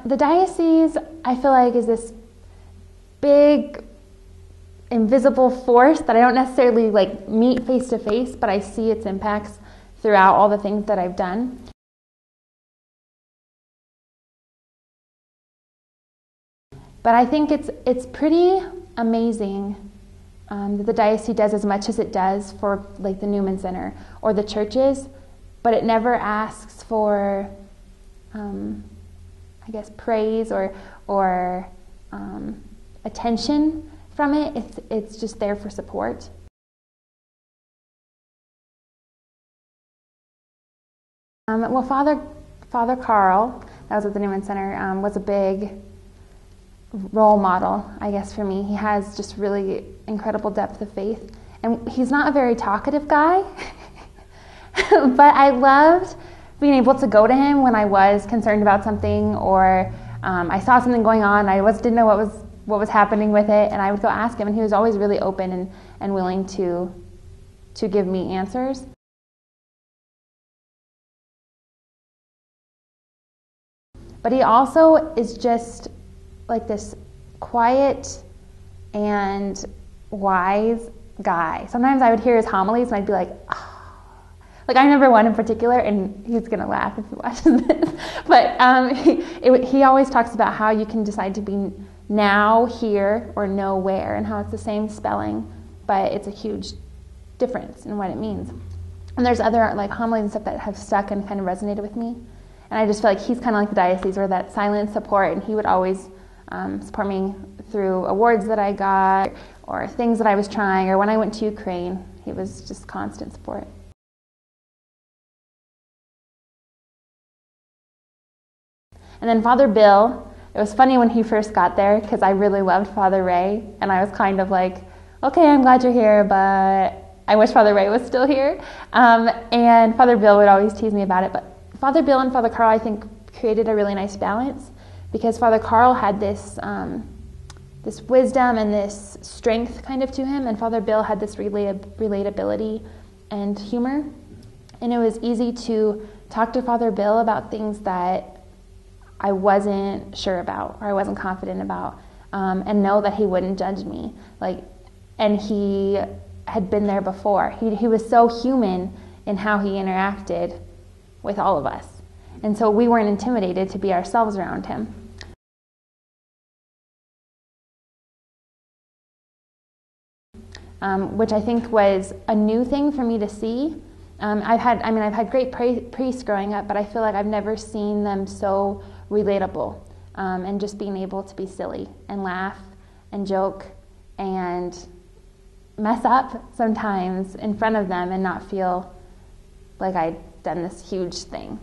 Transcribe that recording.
The diocese, I feel like, is this big, invisible force that I don't necessarily meet face to face, but I see its impacts throughout all the things that I've done. But I think it's pretty amazing that the diocese does as much as it does for the Newman Center or the churches, but it never asks for, I guess, praise or attention from it. It's just there for support. Well, Father Carl, that was at the Newman Center, was a big role model, I guess, for me. He has just really incredible depth of faith, and he's not a very talkative guy, but I loved being able to go to him when I was concerned about something, or I saw something going on, didn't know what was happening with it, and I would go ask him, and he was always really open and willing to give me answers. But he also is just this quiet and wise guy. Sometimes I would hear his homilies and I'd be like, oh. I remember one in particular, and he's going to laugh if he watches this, but he always talks about how you can decide to be now, here, or nowhere, and how it's the same spelling, but it's a huge difference in what it means. And there's other homilies and stuff that have stuck and kind of resonated with me. And I just feel like he's kind of like the diocese, or that silent support, and he would always support me through awards that I got, or things that I was trying, or when I went to Ukraine. He was just constant support. And then Father Bill, it was funny when he first got there, because I really loved Father Ray, and I was kind of like, okay, I'm glad you're here, but I wish Father Ray was still here. And Father Bill would always tease me about it, but Father Bill and Father Carl, I think, created a really nice balance, because Father Carl had this wisdom and this strength kind of to him, and Father Bill had this relatability and humor. And it was easy to talk to Father Bill about things that I wasn't sure about, or I wasn't confident about, and know that he wouldn't judge me. And he had been there before. He was so human in how he interacted with all of us. And so we weren't intimidated to be ourselves around him. Which I think was a new thing for me to see. I've had great priests growing up, but I feel like I've never seen them so relatable, and just being able to be silly and laugh and joke and mess up sometimes in front of them and not feel like I'd done this huge thing.